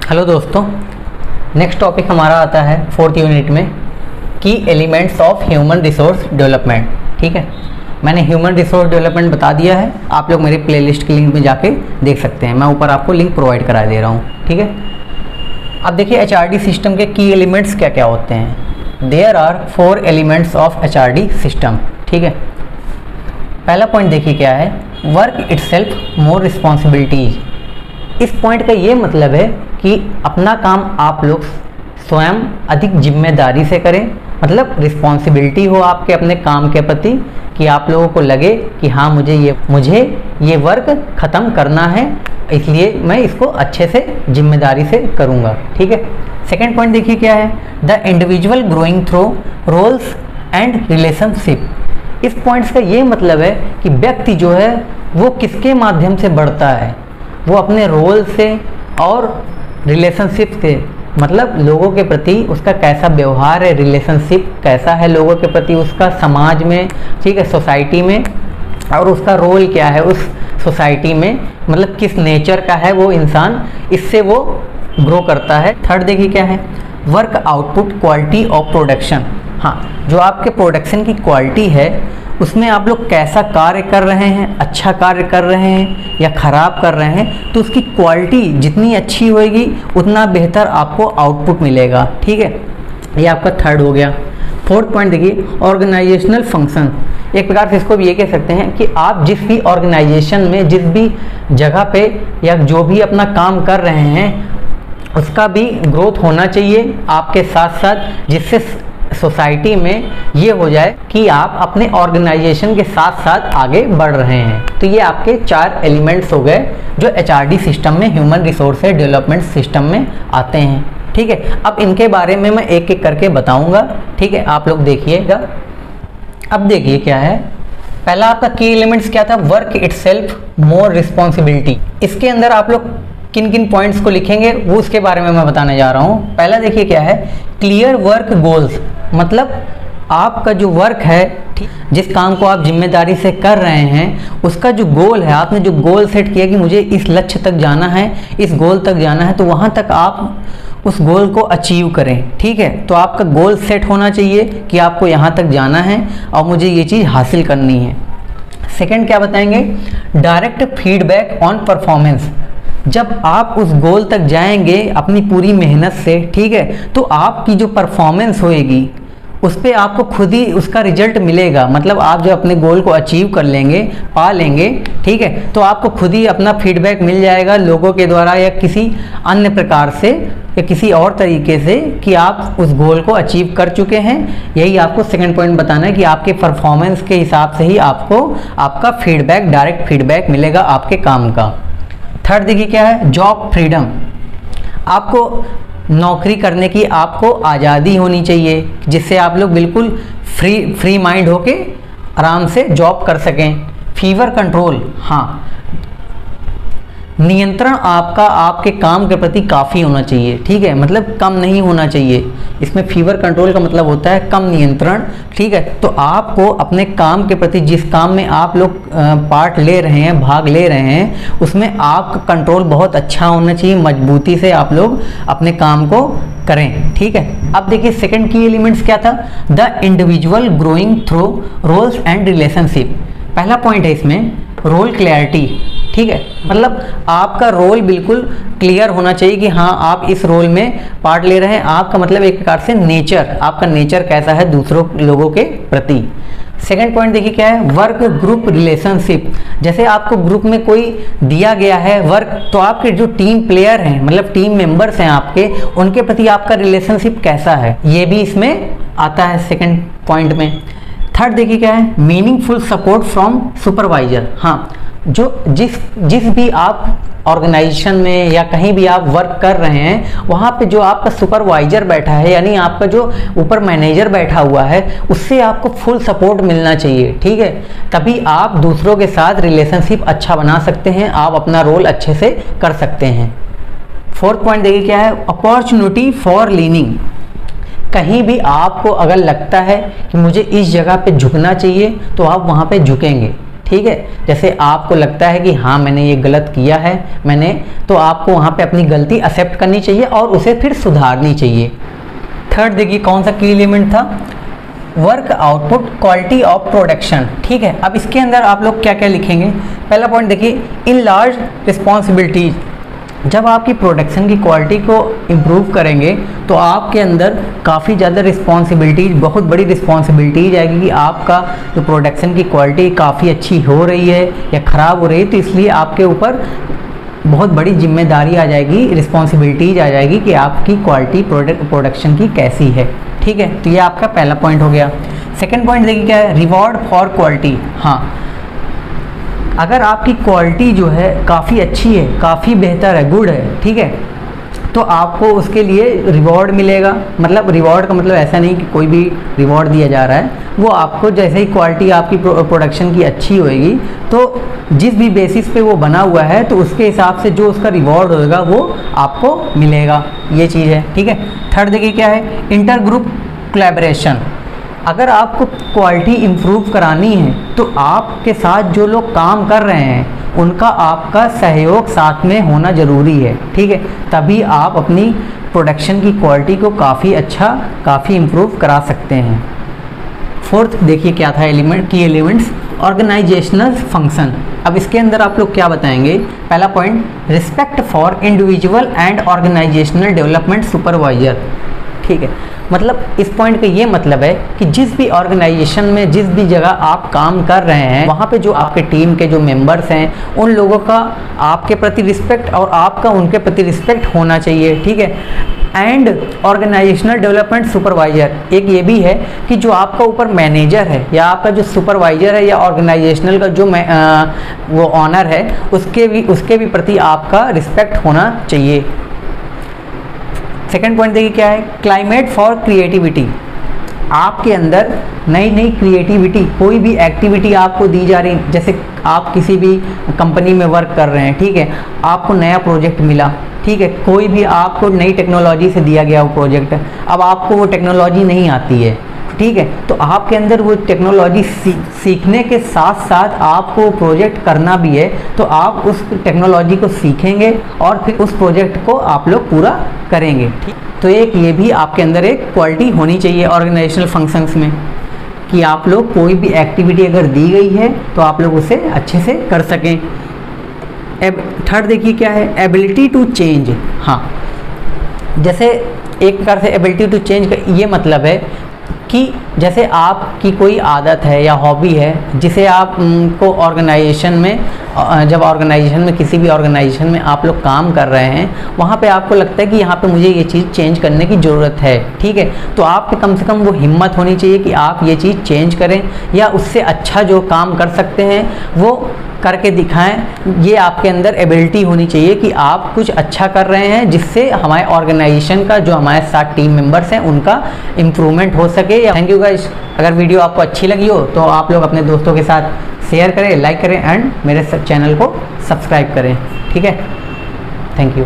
Hello दोस्तों, next topic हमारा आता है 4th यूनिट में की elements of human resource development. ठीक है, मैंने ह्यूमन रिसोर्स डेवलपमेंट बता दिया है, आप लोग मेरे प्लेलिस्ट के लिंक में जाके देख सकते हैं, मैं ऊपर आपको लिंक प्रोवाइड करा दे रहा हूँ। ठीक है, अब देखिए HRD सिस्टम के की एलिमेंट्स क्या क्या होते हैं। There are 4 elements of HRD system. ठीक है, पहला पॉइंट देखिए क्या है, वर्क इटसेल्फ मोर रिस्पॉन्सिबिलिटीज। इस पॉइंट का ये मतलब है कि अपना काम आप लोग स्वयं अधिक जिम्मेदारी से करें, मतलब रिस्पॉन्सिबिलिटी हो आपके अपने काम के प्रति कि आप लोगों को लगे कि हाँ मुझे ये वर्क ख़त्म करना है, इसलिए मैं इसको अच्छे से जिम्मेदारी से करूँगा। ठीक है, सेकेंड पॉइंट देखिए क्या है, the individual growing through roles and relationship. इस पॉइंट्स का ये मतलब है कि व्यक्ति जो है वो किसके माध्यम से बढ़ता है, वो अपने रोल से और रिलेशनशिप से, मतलब लोगों के प्रति उसका कैसा व्यवहार है, रिलेशनशिप कैसा है लोगों के प्रति उसका समाज में, ठीक है, सोसाइटी में, और उसका रोल क्या है उस सोसाइटी में, मतलब किस नेचर का है वो इंसान, इससे वो ग्रो करता है। थर्ड देखिए क्या है, work output quality of production. हाँ, जो आपके प्रोडक्शन की क्वालिटी है उसमें आप लोग कैसा कार्य कर रहे हैं, अच्छा कार्य कर रहे हैं या ख़राब कर रहे हैं, तो उसकी क्वालिटी जितनी अच्छी होगी उतना बेहतर आपको आउटपुट मिलेगा। ठीक है, ये आपका थर्ड हो गया। फोर्थ पॉइंट देखिए, ऑर्गेनाइजेशनल फंक्शन। एक प्रकार से इसको भी ये कह सकते हैं कि आप जिस भी ऑर्गेनाइजेशन में, जिस भी जगह पे या जो भी अपना काम कर रहे हैं उसका भी ग्रोथ होना चाहिए आपके साथ साथ, जिससे सोसाइटी में ये हो जाए कि आप अपने ऑर्गेनाइजेशन के साथ साथ आगे बढ़ रहे हैं। तो ये आपके 4 एलिमेंट्स हो गए जो HRD सिस्टम में, ह्यूमन रिसोर्स डेवलपमेंट सिस्टम में आते हैं। ठीक है, अब इनके बारे में मैं एक एक करके बताऊंगा। ठीक है, आप लोग देखिएगा। अब देखिए क्या है, पहला आपका की एलिमेंट्स क्या था, वर्क इटसेल्फ मोर रिस्पॉन्सिबिलिटी। इसके अंदर आप लोग किन किन पॉइंट्स को लिखेंगे वो उसके बारे में मैं बताने जा रहा हूँ। पहला देखिए क्या है, क्लियर वर्क गोल्स। मतलब आपका जो वर्क है, जिस काम को आप जिम्मेदारी से कर रहे हैं उसका जो गोल है, आपने जो गोल सेट किया कि मुझे इस लक्ष्य तक जाना है, इस गोल तक जाना है, तो वहाँ तक आप उस गोल को अचीव करें। ठीक है, तो आपका गोल सेट होना चाहिए कि आपको यहाँ तक जाना है और मुझे ये चीज़ हासिल करनी है। सेकंड क्या बताएंगे, डायरेक्ट फीडबैक ऑन परफॉर्मेंस। जब आप उस गोल तक जाएंगे अपनी पूरी मेहनत से, ठीक है, तो आपकी जो परफॉर्मेंस होएगी उस पर आपको खुद ही उसका रिजल्ट मिलेगा। मतलब आप जो अपने गोल को अचीव कर लेंगे, पा लेंगे, ठीक है, तो आपको खुद ही अपना फीडबैक मिल जाएगा लोगों के द्वारा या किसी अन्य प्रकार से या किसी और तरीके से कि आप उस गोल को अचीव कर चुके हैं। यही आपको सेकंड पॉइंट बताना है कि आपके परफॉर्मेंस के हिसाब से ही आपको आपका फीडबैक, डायरेक्ट फीडबैक मिलेगा आपके काम का। थर्ड देखिए क्या है, जॉब फ्रीडम। आपको नौकरी करने की आपको आज़ादी होनी चाहिए जिससे आप लोग बिल्कुल फ्री माइंड होके आराम से जॉब कर सकें। फीवर कंट्रोल, हाँ, नियंत्रण आपका आपके काम के प्रति काफ़ी होना चाहिए। ठीक है, मतलब कम नहीं होना चाहिए। इसमें फीवर कंट्रोल का मतलब होता है कम नियंत्रण। ठीक है, तो आपको अपने काम के प्रति, जिस काम में आप लोग पार्ट ले रहे हैं, भाग ले रहे हैं, उसमें आपका कंट्रोल बहुत अच्छा होना चाहिए, मजबूती से आप लोग अपने काम को करें। ठीक है, अब देखिए सेकंड की एलिमेंट्स क्या था, the individual growing through roles and relationship. पहला पॉइंट है इसमें रोल क्लैरिटी। ठीक है, मतलब आपका रोल बिल्कुल क्लियर होना चाहिए कि हाँ आप इस रोल में पार्ट ले रहे हैं। आपका मतलब एक प्रकार से नेचर, आपका नेचर कैसा है दूसरों लोगों के प्रति। सेकंड पॉइंट देखिए क्या है, वर्क ग्रुप रिलेशनशिप। जैसे आपको ग्रुप में कोई दिया गया है वर्क, तो आपके जो टीम प्लेयर हैं, मतलब टीम मेंबर्स हैं आपके, उनके प्रति आपका रिलेशनशिप कैसा है, ये भी इसमें आता है सेकंड पॉइंट में। थर्ड देखिए क्या है, मीनिंगफुल सपोर्ट फ्रॉम सुपरवाइजर। हाँ, जो जिस भी आप ऑर्गेनाइजेशन में या कहीं भी आप वर्क कर रहे हैं वहाँ पे जो आपका सुपरवाइजर बैठा है, यानी आपका जो ऊपर मैनेजर बैठा हुआ है, उससे आपको फुल सपोर्ट मिलना चाहिए। ठीक है, तभी आप दूसरों के साथ रिलेशनशिप अच्छा बना सकते हैं, आप अपना रोल अच्छे से कर सकते हैं। फोर्थ पॉइंट देखिए क्या है, अपॉर्चुनिटी फॉर लीनिंग। कहीं भी आपको अगर लगता है कि मुझे इस जगह पे झुकना चाहिए तो आप वहाँ पे झुकेंगे। ठीक है। जैसे आपको लगता है कि हाँ मैंने ये गलत किया है तो आपको वहाँ पे अपनी गलती एक्सेप्ट करनी चाहिए और उसे फिर सुधारनी चाहिए। थर्ड देखिए कौन सा की एलिमेंट था, work output quality of production. ठीक है, अब इसके अंदर आप लोग क्या क्या लिखेंगे। पहला पॉइंट देखिए, इन लार्ज रिस्पॉन्सिबिलिटीज, जब आपकी प्रोडक्शन की क्वालिटी को इम्प्रूव करेंगे तो आपके अंदर काफ़ी ज़्यादा रिस्पॉन्सिबिलिटीज, बहुत बड़ी रिस्पॉन्सिबिलिटीज आएगी कि आपका जो प्रोडक्शन की क्वालिटी काफ़ी अच्छी हो रही है या ख़राब हो रही है, तो इसलिए आपके ऊपर बहुत बड़ी जिम्मेदारी आ जाएगी, रिस्पॉन्सिबिलिटीज आ जाएगी कि आपकी क्वालिटी प्रोडक्शन की कैसी है। ठीक है, तो ये आपका पहला पॉइंट हो गया। सेकेंड पॉइंट देखिए क्या है, रिवॉर्ड फॉर क्वालिटी। हाँ, अगर आपकी क्वालिटी जो है काफ़ी अच्छी है, काफ़ी बेहतर है, गुड है, ठीक है, तो आपको उसके लिए रिवॉर्ड मिलेगा। मतलब रिवॉर्ड का मतलब ऐसा नहीं कि कोई भी रिवॉर्ड दिया जा रहा है, वो आपको जैसे ही क्वालिटी आपकी प्रोडक्शन की अच्छी होएगी तो जिस भी बेसिस पे वो बना हुआ है तो उसके हिसाब से जो उसका रिवॉर्ड होएगा वो आपको मिलेगा, ये चीज़ है। ठीक है, थर्ड देखिए क्या है, इंटर ग्रुप कोलैबोरेशन। अगर आपको क्वालिटी इम्प्रूव करानी है तो आपके साथ जो लोग काम कर रहे हैं उनका आपका सहयोग साथ में होना ज़रूरी है। ठीक है, तभी आप अपनी प्रोडक्शन की क्वालिटी को काफ़ी अच्छा, काफ़ी इम्प्रूव करा सकते हैं। फोर्थ देखिए क्या था की एलिमेंट्स, ऑर्गेनाइजेशनल फंक्शन। अब इसके अंदर आप लोग क्या बताएंगे। पहला point, respect for individual and organisational development supervisor. ठीक है, मतलब इस पॉइंट का ये मतलब है कि जिस भी ऑर्गेनाइजेशन में, जिस भी जगह आप काम कर रहे हैं, वहाँ पे जो आपके टीम के जो मेंबर्स हैं उन लोगों का आपके प्रति रिस्पेक्ट और आपका उनके प्रति रिस्पेक्ट होना चाहिए। ठीक है, एंड ऑर्गेनाइजेशनल डेवलपमेंट सुपरवाइजर, एक ये भी है कि जो आपका ऊपर मैनेजर है या आपका जो सुपरवाइजर है या ऑर्गेनाइजेशनल का जो वो ऑनर है उसके भी प्रति आपका रिस्पेक्ट होना चाहिए। सेकेंड पॉइंट देखिए क्या है, क्लाइमेट फॉर क्रिएटिविटी। आपके अंदर नई नई क्रिएटिविटी, कोई भी एक्टिविटी आपको दी जा रही, जैसे आप किसी भी कंपनी में वर्क कर रहे हैं, ठीक है, आपको नया प्रोजेक्ट मिला, ठीक है, कोई भी आपको नई टेक्नोलॉजी से दिया गया वो प्रोजेक्ट, अब आपको वो टेक्नोलॉजी नहीं आती है, ठीक है, तो आपके अंदर वो टेक्नोलॉजी सीखने के साथ साथ आपको प्रोजेक्ट करना भी है, तो आप उस टेक्नोलॉजी को सीखेंगे और फिर उस प्रोजेक्ट को आप लोग पूरा करेंगे। ठीक, तो एक ये भी आपके अंदर एक क्वालिटी होनी चाहिए ऑर्गेनाइजेशनल फंक्शंस में कि आप लोग कोई भी एक्टिविटी अगर दी गई है तो आप लोग उसे अच्छे से कर सकें। थर्ड देखिए क्या है, एबिलिटी टू चेंज। हाँ, जैसे एक प्रकार से एबिलिटी टू चेंज का ये मतलब है कि जैसे आपकी कोई आदत है या हॉबी है जिसे आप को ऑर्गेनाइजेशन में, जब ऑर्गेनाइजेशन में, किसी भी ऑर्गेनाइजेशन में आप लोग काम कर रहे हैं, वहाँ पे आपको लगता है कि यहाँ पे मुझे ये चीज़ चेंज करने की ज़रूरत है, ठीक है, तो आपके कम से कम वो हिम्मत होनी चाहिए कि आप ये चीज़ चेंज करें या उससे अच्छा जो काम कर सकते हैं वो करके दिखाएं। ये आपके अंदर एबिलिटी होनी चाहिए कि आप कुछ अच्छा कर रहे हैं जिससे हमारे ऑर्गेनाइजेशन का, जो हमारे साथ टीम मेंबर्स हैं, उनका इम्प्रूवमेंट हो सके। Thank you guys. अगर वीडियो आपको अच्छी लगी हो तो आप लोग अपने दोस्तों के साथ शेयर करें, लाइक करें एंड मेरे चैनल को सब्सक्राइब करें। ठीक है, थैंक यू।